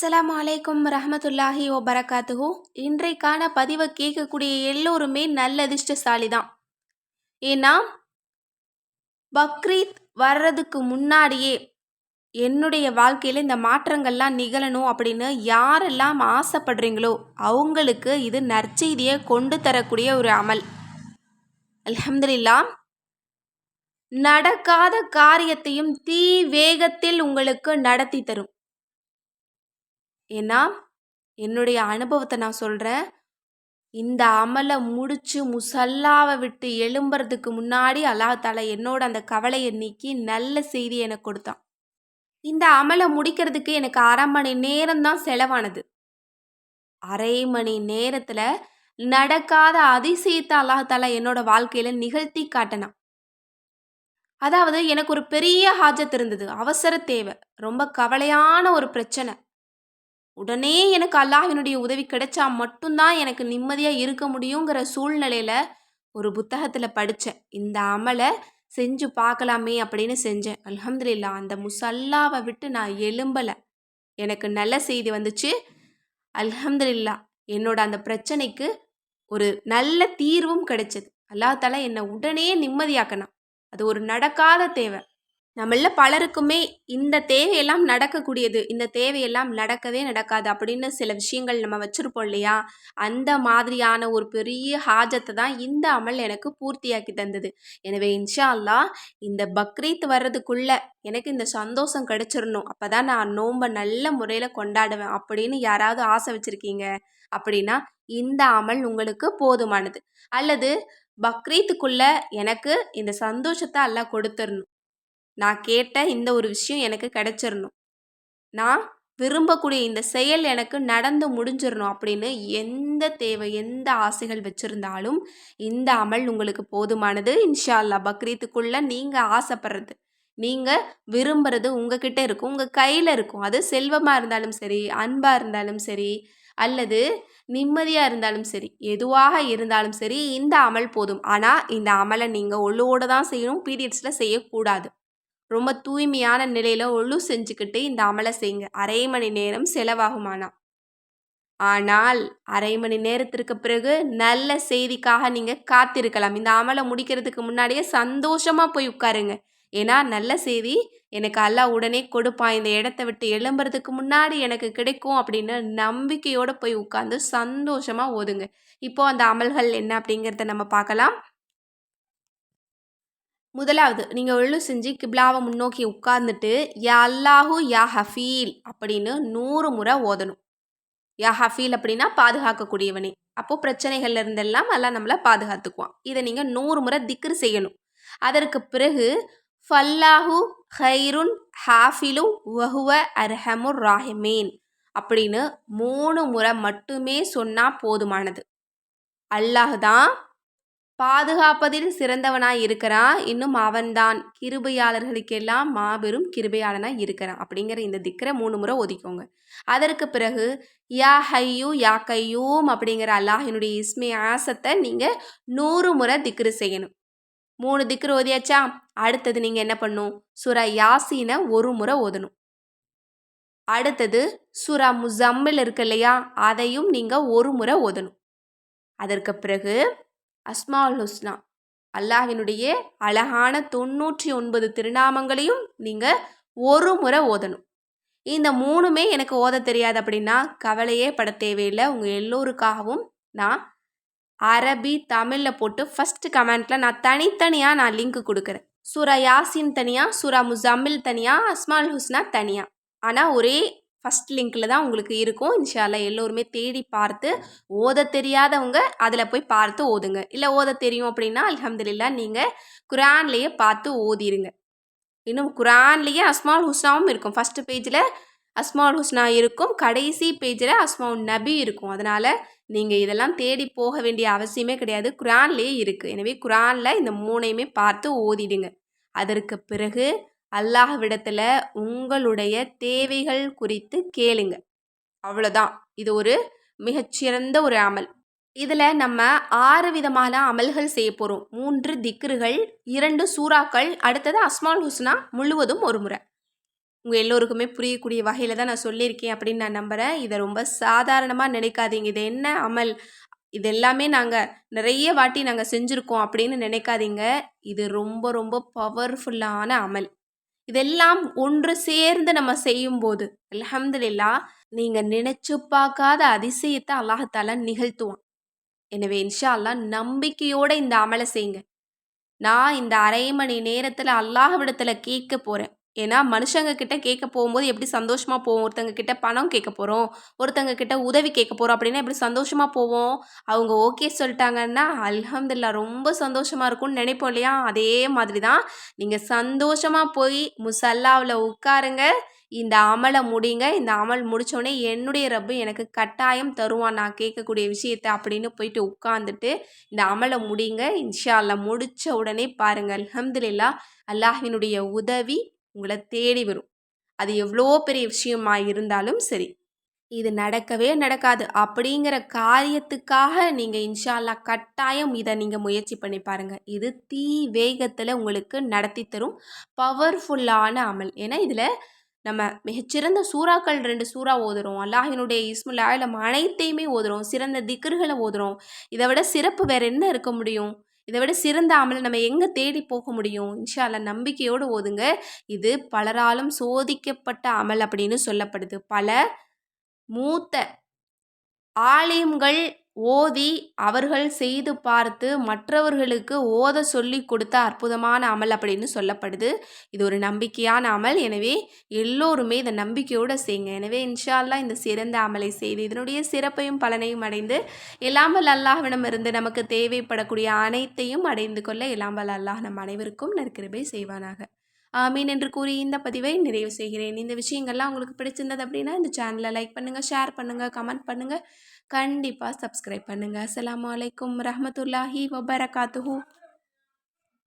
அஸ்ஸலாமு அலைக்கும் ரஹமத்துல்லாஹி வபரகாத்துஹு. இன்றைக்கான பதிவை கேட்கக்கூடிய எல்லோருமே நல்ல அதிர்ஷ்டசாலி தான். ஏன்னா பக்ரீத் வர்றதுக்கு முன்னாடியே என்னுடைய வாழ்க்கையில் இந்த மாற்றங்கள்லாம் நிகழணும் அப்படின்னு யாரெல்லாம் ஆசைப்படுறீங்களோ அவங்களுக்கு இது நற்செய்தியை கொண்டு தரக்கூடிய ஒரு அமல். அல்ஹம்துலில்லாஹ். நடக்காத காரியத்தையும் தீ வேகத்தில் உங்களுக்கு நடத்தி தரும். ஏன்னா என்னுடைய அனுபவத்தை நான் சொல்கிறேன். இந்த அமலை முடித்து முசல்லாவை விட்டு எழும்புறதுக்கு முன்னாடி அல்லாஹ் தாலா என்னோட அந்த கவலையை நீக்கி நல்ல செய்தி எனக்கு கொடுத்தான். இந்த அமலை முடிக்கிறதுக்கு எனக்கு 1/2 மணி நேரம் தான் செலவானது. 1/2 மணி நேரத்தில் நடக்காத அதிசயத்தை அல்லாஹ் தாலா என்னோட வாழ்க்கையில் நிகழ்த்தி காட்டினான். அதாவது எனக்கு ஒரு பெரிய ஹாஜத் இருந்தது, அவசர தேவை, ரொம்ப கவலையான ஒரு பிரச்சனை. உடனே எனக்கு அல்லாஹ்வினுடைய உதவி கிடைச்சா மட்டும்தான் எனக்கு நிம்மதியாக இருக்க முடியுங்கிற சூழ்நிலையில் ஒரு புத்தகத்தில் படித்தேன். இந்த அமலை செஞ்சு பார்க்கலாமே அப்படின்னு செஞ்சேன். அல்ஹம்துலில்லாஹ். அந்த முசல்லாவை விட்டு நான் எழும்பலை. எனக்கு நல்ல செய்தி வந்துச்சு. அல்ஹம்துலில்லாஹ். என்னோட அந்த பிரச்சனைக்கு ஒரு நல்ல தீர்வும் கிடைச்சது. அல்லாஹ் தஆலா என்னை உடனே நிம்மதியாக்கினான். அது ஒரு நடக்காத தேவை. நம்மள பலருக்குமே இந்த தேவையெல்லாம் நடக்கக்கூடியது, இந்த தேவையெல்லாம் நடக்கவே நடக்காது அப்படின்னு சில விஷயங்கள் நம்ம வச்சுருப்போம் இல்லையா? அந்த மாதிரியான ஒரு பெரிய ஹாஜத்தை தான் இந்த அமல் எனக்கு பூர்த்தியாக்கி தந்தது. எனவே இன்ஷா அல்லாஹ் இந்த பக்ரீத் வர்றதுக்குள்ள எனக்கு இந்த சந்தோஷம் கிடைச்சிடணும், அப்போ தான் நான் நோன்பை நல்ல முறையில் கொண்டாடுவேன் அப்படின்னு யாராவது ஆசை வச்சுருக்கீங்க அப்படின்னா இந்த அமல் உங்களுக்கு போதுமானது. அல்லது பக்ரீத்துக்குள்ள எனக்கு இந்த சந்தோஷத்தை அல்லாஹ் கொடுத்துடணும், நான் கேட்ட இந்த ஒரு விஷயம் எனக்கு கிடைச்சிடணும், நான் விரும்பக்கூடிய இந்த செயல் எனக்கு நடந்து முடிஞ்சிடணும் அப்படின்னு எந்த தேவை, எந்த ஆசைகள் வச்சுருந்தாலும் இந்த அமல் உங்களுக்கு போதுமானது. இன்ஷா அல்லாஹ் பக்ரீத்துக்குள்ளே நீங்கள் ஆசைப்படுறது, நீங்கள் விரும்புகிறது உங்ககிட்ட இருக்கும், உங்கள் கையில் இருக்கும். அது செல்வமாக இருந்தாலும் சரி, அன்பாக இருந்தாலும் சரி, அல்லது நிம்மதியாக இருந்தாலும் சரி, எதுவாக இருந்தாலும் சரி இந்த அமல் போதும். ஆனால் இந்த அமலை நீங்கள் ஒழுவோடு தான் செய்யணும், பீரியட்ஸில் செய்யக்கூடாது. ரொம்ப தூய்மையான நிலையில் ஒழு செஞ்சுக்கிட்டு இந்த அமலை செய்யுங்க. 1/2 மணி நேரம் செலவாகுமானா. ஆனால் 1/2 மணி நேரத்திற்கு பிறகு நல்ல செய்திக்காக நீங்கள் காத்திருக்கலாம். இந்த அமலை முடிக்கிறதுக்கு முன்னாடியே சந்தோஷமாக போய் உட்காருங்க. ஏன்னா நல்ல செய்தி எனக்கு அல்லாஹ் உடனே கொடுப்பான், இந்த இடத்த விட்டு எழும்புறதுக்கு முன்னாடி எனக்கு கிடைக்கும் அப்படின்னு நம்பிக்கையோடு போய் உட்காந்து சந்தோஷமாக ஓதுங்க. இப்போது அந்த அமல்கள் என்ன அப்படிங்கிறத நம்ம பார்க்கலாம். முதலாவது, நீங்கள் ஒழு செஞ்சு கிப்லாவை முன்னோக்கி உட்கார்ந்துட்டு யா அல்லாஹு யா ஹஃபீல் அப்படின்னு 100 முறை ஓதணும். யா ஹஃபீல் அப்படின்னா பாதுகாக்கக்கூடியவனே. அப்போது பிரச்சனைகள்ல இருந்தெல்லாம் அல்லாஹ் நம்மளை பாதுகாத்துக்குவான். இதை நீங்கள் 100 முறை திக்ர் செய்யணும். அதற்கு பிறகு ஃபல்லாஹு ஹைருன் ஹாஃபிலு வஹுவ அர்ஹமுர் ராஹிமீன் அப்படின்னு 3 முறை மட்டுமே சொன்னால் போதுமானது. அல்லாஹ் தான் பாதுகாப்பதில் சிறந்தவனாய் இருக்கிறான், இன்னும் அவன்தான் கிருபையாளர்களுக்கெல்லாம் மாபெரும் கிருபையாளனாய் இருக்கிறான் அப்படிங்கிற இந்த திக்ரை 3 முறை ஓதிக்கோங்க. அதற்கு பிறகு யா ஹையூ யா கையூம் அப்படிங்கிற அல்லாஹினுடைய இஸ்மே ஆசத்தை நீங்கள் 100 முறை திக்ரு செய்யணும். 3 திக்ரு ஓதியாச்சா? அடுத்தது நீங்கள் என்ன பண்ணணும்? சூரா யாசீனை 1 முறை ஓதணும். அடுத்தது சூரா முஸம்மில் இருக்கு இல்லையா, அதையும் நீங்கள் 1 முறை ஓதணும். அதற்கு பிறகு அஸ்மாஉல் ஹுஸ்னா, அல்லாஹ்வினுடைய அழகான 99 திருநாமங்களையும் நீங்கள் 1 முறை ஓதணும். இந்த 3மே எனக்கு ஓத தெரியாது அப்படின்னா கவலையே பட தேவையில்லை. உங்கள் எல்லோருக்காகவும் நான் அரபி தமிழில் போட்டு ஃபஸ்ட்டு கமெண்ட்டில் நான் தனித்தனியாக லிங்க் கொடுக்குறேன். சூரா யாசின் தனியாக, சூரா முஸம்மில் தனியாக, அஸ்மாஉல் ஹுஸ்னா தனியாக. ஆனால் ஒரே ஃபஸ்ட் லிங்க்கில் தான் உங்களுக்கு இருக்கும். இன்ஷா அல்லாஹ் எல்லோருமே தேடி பார்த்து, ஓத தெரியாதவங்க அதில் போய் பார்த்து ஓதுங்க. இல்லை ஓத தெரியும் அப்படின்னா அல்ஹம்துலில்லாஹ் நீங்கள் குரான்லேயே பார்த்து ஓதிருங்க. இன்னும் குரான்லேயே அஸ்மாஉல் ஹுஸ்னாவும் இருக்கும். ஃபஸ்ட்டு பேஜில் அஸ்மாஉல் ஹுஸ்னா இருக்கும், கடைசி பேஜில் அஸ்மாஉன் நபி இருக்கும். அதனால் நீங்கள் இதெல்லாம் தேடி போக வேண்டிய அவசியமே கிடையாது, குரான்லேயே இருக்குது. எனவே குரானில் இந்த 3யுமே பார்த்து ஓதிடுங்க. அதற்கு பிறகு அல்லாஹ்விடத்தில் உங்களுடைய தேவைகள் குறித்து கேளுங்க. அவ்வளோதான். இது ஒரு மிகச்சிறந்த ஒரு அமல். இதில் நம்ம 6 விதமான அமல்கள் செய்ய போகிறோம். 3 திக்ருகள், 2 சூறாக்கள், அடுத்தது அஸ்மாஉல் ஹுஸ்னா முழுவதும் 1 முறை. உங்கள் எல்லோருக்குமே புரியக்கூடிய வகையில் தான் நான் சொல்லியிருக்கேன் அப்படின்னு நான் நம்புகிறேன். இதை ரொம்ப சாதாரணமாக நினைக்காதீங்க. இது என்ன அமல், இது எல்லாமே நாங்கள் நிறைய வாட்டி நாங்கள் செஞ்சுருக்கோம் அப்படின்னு நினைக்காதீங்க. இது ரொம்ப ரொம்ப பவர்ஃபுல்லான அமல். இதெல்லாம் ஒன்று சேர்ந்து நம்ம செய்யும்போது அல்ஹம்துலில்லாஹ் நீங்கள் நினைச்சு பார்க்காத அதிசயத்தை அல்லாஹ் நிகழ்த்துவான். எனவே இன்ஷா அல்லாஹ் நம்பிக்கையோட இந்த அமலை செய்யுங்க. நான் இந்த அரை மணி நேரத்தில் அல்லாஹ்விடத்தில் கேட்க போகிறேன். ஏன்னா மனுஷங்க கிட்ட கேட்க போகும்போது எப்படி சந்தோஷமா போவோம். ஒருத்தங்க கிட்ட பணம் கேட்க போகிறோம், ஒருத்தங்க கிட்ட உதவி கேட்க போகிறோம் அப்படின்னா எப்படி சந்தோஷமா போவோம். அவங்க ஓகே சொல்லிட்டாங்கன்னா அல்ஹம்துலில்லாஹ் ரொம்ப சந்தோஷமா இருக்கும்னு நினைப்போம் இல்லையா. அதே மாதிரி தான் நீங்கள் சந்தோஷமா போய் முசல்லாவில் உட்காருங்க, இந்த அமலை முடிங்க. இந்த அமல் முடித்தோடனே என்னுடைய ரப்பு எனக்கு கட்டாயம் தருவான் நான் கேட்கக்கூடிய விஷயத்தை அப்படின்னு போயிட்டு உட்காந்துட்டு இந்த அமலை முடிங்க. இன்ஷா அல்லாஹ் முடித்த உடனே பாருங்கள் அல்ஹம்துலில்லாஹ் அல்லாஹ்வினுடைய உதவி உங்களை தேடி வரும். அது எவ்வளோ பெரிய விஷயமா இருந்தாலும் சரி. இது நடக்கவே நடக்காது அப்படிங்கிற காரியத்துக்காக நீங்கள் இன்ஷா அல்லாஹ் கட்டாயம் இதை நீங்கள் முயற்சி பண்ணி பாருங்கள். இது தீ வேகத்தில் உங்களுக்கு நடத்தி தரும் பவர்ஃபுல்லான அமல். ஏன்னா இதில் நம்ம மிகச்சிறந்த சூறாக்கள் 2 சூறா ஓதுறோம். அல்லாஹ்வினுடைய இஸ்முல் ஆலம் அனைத்தையுமே ஓதுறோம். சிறந்த திக்ர்களை ஓதுறோம். இதை விட சிறப்பு வேற என்ன இருக்க முடியும். இதை விட சிறந்த அமலை நம்ம எங்கே தேடி போக முடியும். இன்ஷா அல்லாஹ் நம்பிக்கையோடு ஓதுங்க. இது பலராலும் சோதிக்கப்பட்ட அமல் அப்படின்னு சொல்லப்படுது. பல மூத்த ஆலிம்கள் ஓதி அவர்கள் செய்து பார்த்து மற்றவர்களுக்கு ஓத சொல்லி கொடுத்த அற்புதமான அமல் அப்படின்னு சொல்லப்படுது. இது ஒரு நம்பிக்கையான அமல். எனவே எல்லோருமே இதை நம்பிக்கையோடு செய்யுங்க. எனவே இன்ஷா அல்லாஹ் இந்த சிறந்த அமலை செய்து இதனுடைய சிறப்பையும் பலனையும் அடைந்து எல்லாம் வல்ல அல்லாஹ்விடமிருந்து நமக்கு தேவைப்படக்கூடிய அனைத்தையும் அடைந்து கொள்ள எல்லாம் வல்ல அல்லாஹ் நம் அனைவருக்கும் நற்கிருபை செய்வானாக. ஆமீன் என்று கூறி இந்த பதிவை நிறைவு செய்கிறேன். இந்த விஷயங்கள்லாம் உங்களுக்கு பிடிச்சிருந்தது அப்படின்னா இந்த சேனலை லைக் பண்ணுங்கள், ஷேர் பண்ணுங்கள், கமெண்ட் பண்ணுங்கள், கண்டிப்பாக சப்ஸ்கிரைப் பண்ணுங்கள். அஸ்ஸலாமு அலைக்கும் ரஹ்மத்துல்லாஹி வபரகாத்துஹு.